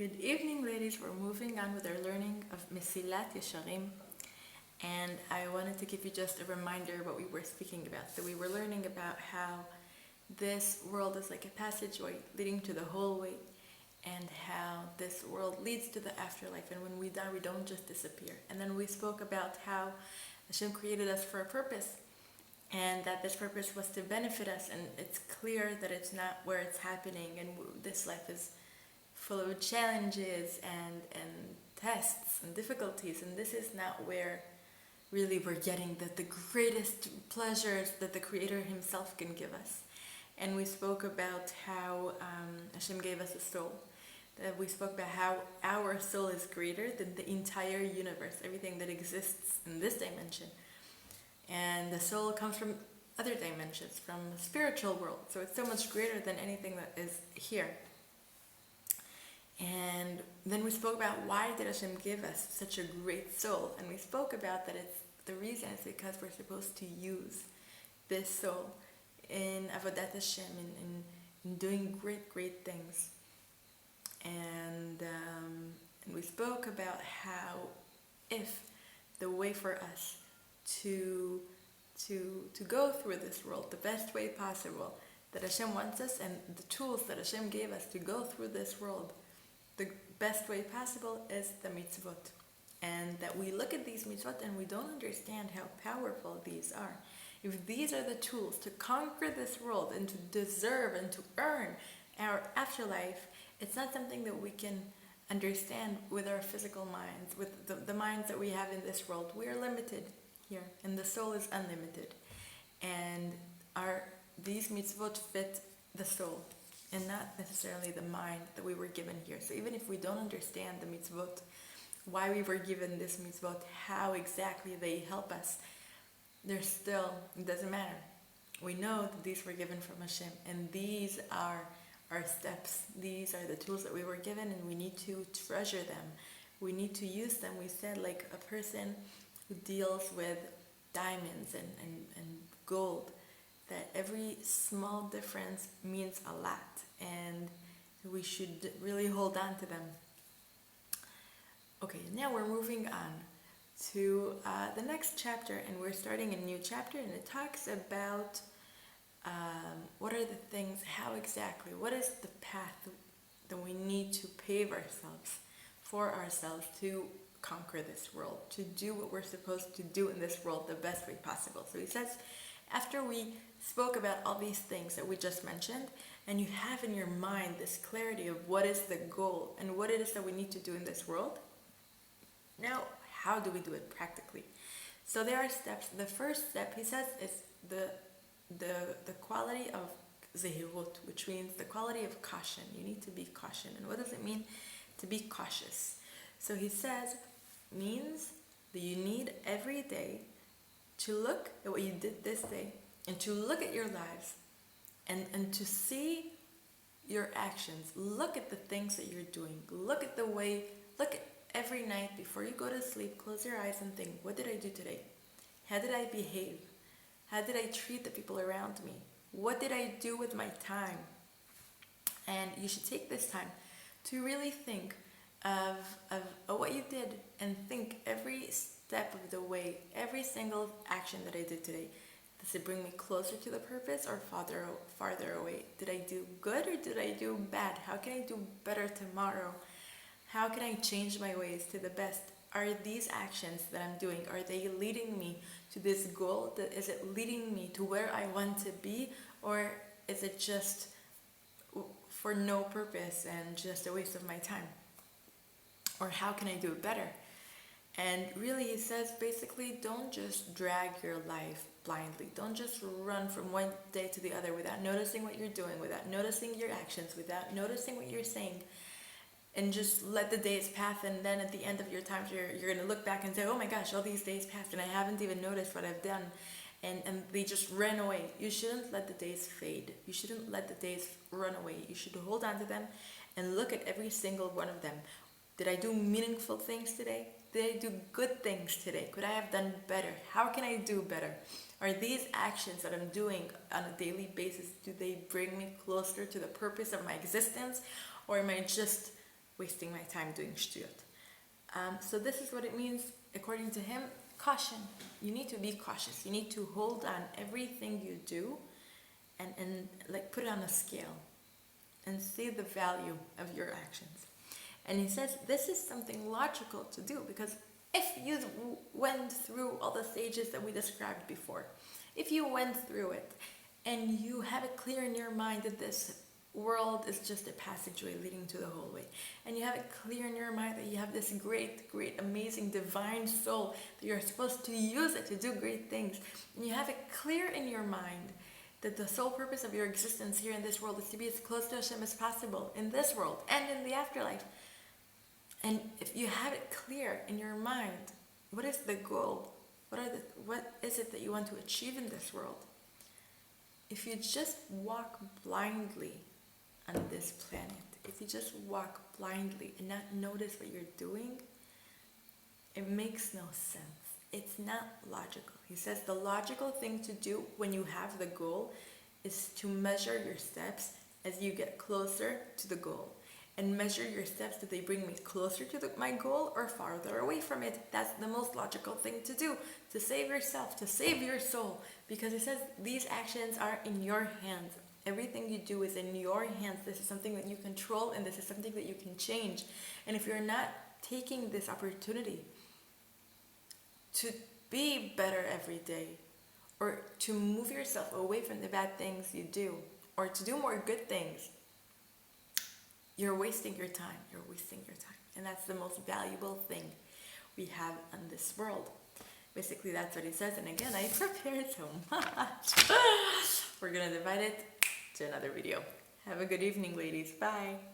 Good evening, ladies. We're moving on with our learning of Mesilat Yesharim, and I wanted to give you just a reminder what we were speaking about. So we were learning about how this world is like a passageway leading to the whole way, and how this world leads to the afterlife, and when we die we don't just disappear. And then we spoke about how Hashem created us for a purpose, and that this purpose was to benefit us, and it's clear that it's not where it's happening, and this life is full of challenges and tests and difficulties, and this is not where really we're getting the greatest pleasures that the Creator Himself can give us. And we spoke about how Hashem gave us a soul. We spoke about how our soul is greater than the entire universe, everything that exists in this dimension. And the soul comes from other dimensions, from the spiritual world. So it's so much greater than anything that is here. And then we spoke about why did Hashem give us such a great soul. And we spoke about that the reason is because we're supposed to use this soul in Avodat Hashem, in doing great things. And we spoke about how if the way for us to go through this world the best way possible, that Hashem wants us, and the tools that Hashem gave us to go through this world the best way possible is the mitzvot. And that we look at these mitzvot and we don't understand how powerful these are. If these are the tools to conquer this world and to deserve and to earn our afterlife, it's not something that we can understand with our physical minds, with the minds that we have in this world. We are limited here, and the soul is unlimited. And these mitzvot fit the soul, and not necessarily the mind that we were given here. So even if we don't understand the mitzvot, why we were given this mitzvot, how exactly they help us, it doesn't matter. We know that these were given from Hashem, and these are our steps. These are the tools that we were given, and we need to treasure them. We need to use them. We said, like a person who deals with diamonds and gold, that every small difference means a lot, and we should really hold on to them. Okay, now we're moving on to the next chapter, and we're starting a new chapter, and it talks about what are the things, how exactly, what is the path that we need to pave ourselves for ourselves to conquer this world, to do what we're supposed to do in this world the best way possible. So he says, after we spoke about all these things that we just mentioned, and you have in your mind this clarity of what is the goal and what it is that we need to do in this world, now how do we do it practically? So there are steps. The first step, he says, is the quality of zehirut, which means the quality of caution. You need to be caution. And what does it mean to be cautious? So he says, means that you need every day to look at what you did this day, and to look at your lives, and to see your actions. Look at the things that you're doing. Look at every night before you go to sleep, close your eyes and think, what did I do today? How did I behave? How did I treat the people around me? What did I do with my time? And you should take this time to really think of what you did, and think every step of the way, every single action that I did today. Does it bring me closer to the purpose or farther away? Did I do good or did I do bad? How can I do better tomorrow? How can I change my ways to the best? Are these actions that I'm doing, are they leading me to this goal? Is it leading me to where I want to be? Or is it just for no purpose and just a waste of my time? Or how can I do it better? And really, he says, basically, don't just drag your life blindly. Don't just run from one day to the other without noticing what you're doing, without noticing your actions, without noticing what you're saying, and just let the days pass. And then at the end of your time, you're going to look back and say, oh my gosh, all these days passed and I haven't even noticed what I've done. And they just ran away. You shouldn't let the days fade. You shouldn't let the days run away. You should hold on to them and look at every single one of them. Did I do meaningful things today? Did I do good things today? Could I have done better? How can I do better? Are these actions that I'm doing on a daily basis, do they bring me closer to the purpose of my existence? Or am I just wasting my time doing shtuyot. So this is what it means, according to him, caution. You need to be cautious. You need to hold on everything you do and like put it on a scale and see the value of your actions. And he says this is something logical to do, because if you went through all the stages that we described before, if you went through it and you have it clear in your mind that this world is just a passageway leading to the hallway, and you have it clear in your mind that you have this great, amazing, divine soul, that you're supposed to use it to do great things, and you have it clear in your mind that the sole purpose of your existence here in this world is to be as close to Hashem as possible in this world and in the afterlife. And if you have it clear in your mind, what is the goal? What is it that you want to achieve in this world? If you just walk blindly on this planet, if you just walk blindly and not notice what you're doing, it makes no sense. It's not logical. He says the logical thing to do when you have the goal is to measure your steps as you get closer to the goal. And measure your steps. Do they bring me closer to my goal or farther away from it? That's the most logical thing to do, to save yourself, to save your soul. Because he says these actions are in your hands. Everything you do is in your hands. This is something that you control, and this is something that you can change. And if you're not taking this opportunity to be better every day, or to move yourself away from the bad things you do, or to do more good things, you're wasting your time. You're wasting your time. And that's the most valuable thing we have on this world. Basically, that's what he says. And again, I prepared so much. We're going to divide it to another video. Have a good evening, ladies. Bye.